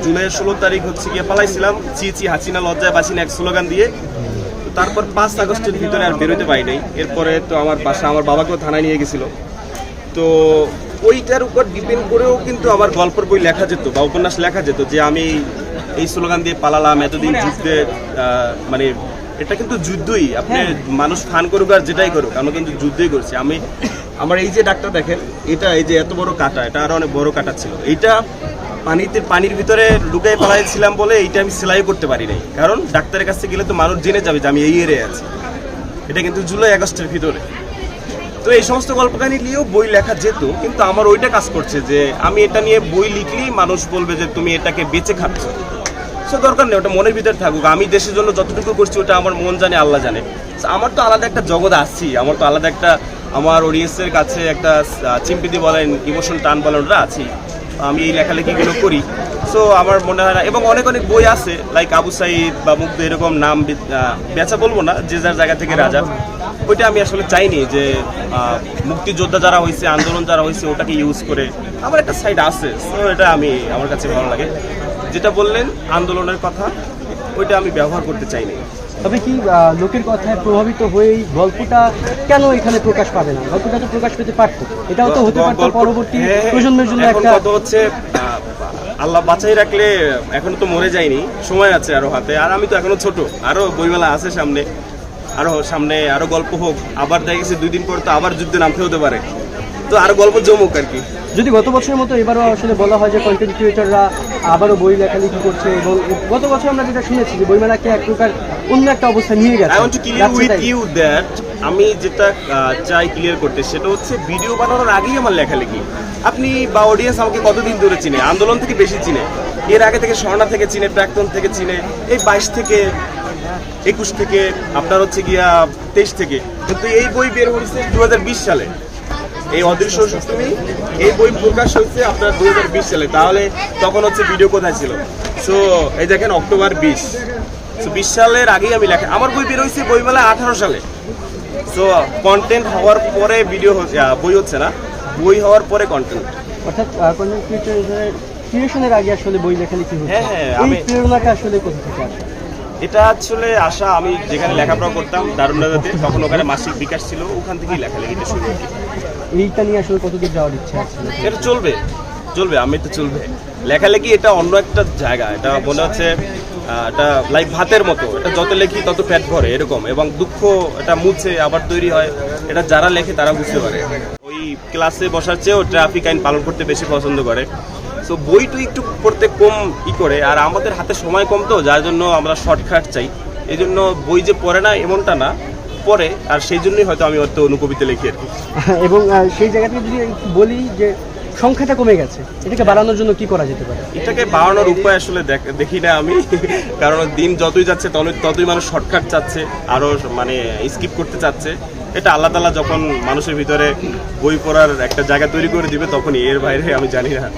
জুলাইয়ের 16 তারিখ হচ্ছে গিয়ে পালাইছিলাম, চি চি হাসিনা লজ্জায় বাসিনা এক স্লোগান দিয়ে। তারপর 5 আগস্টের ভিতরে আর বেরোতে পারি নাই। এরপরে তো আমার বাসা, আমার বাবাকেও থানায় নিয়ে গেছিল। তো ওইটার উপর ডিপেন্ড করেও কিন্তু আমার গল্পের বই লেখা যেত বা উপন্যাস লেখা যেত, যে আমি এই স্লোগান দিয়ে পালালাম, এতদিন যুদ্ধে মানে এটা কিন্তু যুদ্ধই, আপনি মানুষ ফান করুক আর যেটাই করুক, আমি কিন্তু যুদ্ধই করছি। আমি আমার এই যে ডাক্তার দেখেন, এটা এই যে এত বড় কাটা, এটা আরো অনেক বড় কাটা ছিল। এইটা পানির ভিতরে লুকাই পালাইছিলাম বলে এইটা আমি সেলাই করতে পারি নাই, কারণ ডাক্তারের কাছে গেলে তো মানুষ জেনে যাবে যে আমি এই এরিয়ায় আছি। এটা কিন্তু জুলাই আগস্টের ভিতরে। তো এই সমস্ত গল্প কাহিনী নিয়েও বই লেখা যেত, কিন্তু আমার ওইটা কাজ করছে যে আমি এটা নিয়ে বই লিখলেই মানুষ বলবে যে তুমি এটাকে বেঁচে খাচ্ছ। সো দরকার নেই, ওটা মনের ভিতরে থাকুক। আমি দেশের জন্য যতটুকু করছি ওটা আমার মন জানে, আল্লাহ জানে। আমার তো আলাদা একটা জগৎ আসছি, আমার তো আলাদা একটা, আমার অডিয়েন্সের কাছে একটা চিম্পিতি বলেন, ইমোশন টান বলেন, ওটা আছি। আমি এই লেখালেখিগুলো করি। সো আমার মনে হয় না, এবং অনেক অনেক বই আছে লাইক আবু সাইদ বা মুগ্ধ, এরকম নাম বেচা বলবো না, যে যার জায়গা থেকে রাজা। ওইটা আমি আসলে চাইনি যে মুক্তিযোদ্ধা যারা হয়েছে, আন্দোলন যারা হয়েছে, ওটাকে ইউজ করে। আমার একটা সাইড আছে, সো এটা আমি, আমার কাছে ভালো লাগে। যেটা বললেন আন্দোলনের কথা, ওইটা আমি ব্যবহার করতে চাইনি। তবে কি লোকের কথায় প্রভাবিত হয়ে গল্পটা কেন এখানে প্রকাশ পাবে না? গল্পটা তো প্রকাশ পেতে পারতো, এটাও তো হতে পারতো পরবর্তী প্রজন্মের জন্য একটা। কথা হচ্ছে আল্লাহ বাঁচাই রাখলে, এখনো তো মরে যায়নি, সময় আছে আরো হাতে। আর আমি তো এখনো ছোট, আরো বইমেলা আছে সামনে, আরো গল্প হোক। আবার দেখা গেছে 2 দিন পর তো আবার যুদ্ধে নামতে হতে পারে, তো আরো গল্প জমুক আর কি। যদি গত বছরের মতো এবারও আসলে বলা হয় যে কন্টেন্ট ক্রিয়েটররা আবারও বই লেখালেখি করছে, এবং গত বছর আমরা যেটা শুনেছি যে বইমেলাকে এক প্রকার অন্য একটা অবস্থা নিয়ে গেছে। I want to clear with you that, আমি যেটা চাই ক্লিয়ার করতে, সেটা হচ্ছে ভিডিও বানানোর আগেই আমার লেখালেখি। আপনি বা অডিয়েন্স আমাকে কতদিন ধরে চিনে? আন্দোলন থেকে বেশি চিনে, এর আগে থেকে স্বর্ণা থেকে চিনে, প্রাক্তন থেকে চিনে, এই 22 থেকে 21 থেকে, আপনার হচ্ছে গিয়া 23 থেকে। কিন্তু এই বই বের হয়েছে 2020 সালে, এই অদৃশ্য সপ্তমী, এই বই প্রকাশ হয়েছে আপনার 2020 সালে। তাহলে তখন হচ্ছে ভিডিও কোথায় ছিল? সো এই দেখেন অক্টোবর 20, সো 20 সালের আগেই আমি লেখা। আমার বই বের হয়েছে বইমেলা 18 সালে। সো কন্টেন্ট হওয়ার পরে ভিডিও, বই হচ্ছে না, বই হওয়ার পরে কন্টেন্ট। অর্থাৎ কন্টেন্ট ক্রিয়েশনের আগে আসলে বই লেখালেখি হচ্ছে। হ্যাঁ, এই প্রেরণাটা আসলে কোথা থেকে আসে? এটা আসলে আশা, আমি যেখানে লেখাপড়া করতাম দারুণাতে, তখন ওখানে মাসিক বিকাশ ছিল, ওখান থেকেই লেখালেখিটা শুরু। এইটা নিয়ে আসলে কতদূর যাওয়ার ইচ্ছা আছে? এটা চলবে, আমি তো চলবে লেখালেখি। এটা অন্য একটা জায়গা, এটা মনে হচ্ছে এটা লাইক ভাতের মতো, এটা যত লেখি তত পেট ভরে এরকম, এবং দুঃখ এটা মুছে আবার তৈরি হয়। এটা যারা লেখে তারা বুঝতে পারে। ওই ক্লাসে বসার চেয়েও ট্রাফিক আইন পালন করতে বেশি পছন্দ করে। সো বইটু একটু পড়তে কম করে, আর আমাদের হাতে সময় কম, তো যার জন্য আমরা শর্টকাট চাই। এই জন্য বই যে পড়ে না এমনটা না, পড়ে, আর সেই জন্যই হয়তো আমি অত অনুকবিতা লিখি আর কি। এবং সেই জায়গা থেকে যদি বলি যে সংখ্যাটা কমে গেছে, এটাকে বাড়ানোর জন্য কি করা যেতে পারে? এটাকে বাড়ানোর উপায় আসলে দেখি না আমি, কারণ দিন যতই যাচ্ছে ততই মানুষ শর্টকাট চাচ্ছে, আরো মানে স্কিপ করতে চাচ্ছে। এটা আল্লাহ তাআলা যখন মানুষের ভিতরে বই পড়ার একটা জায়গা তৈরি করে দিবে তখনই, এর বাইরে আমি জানি না।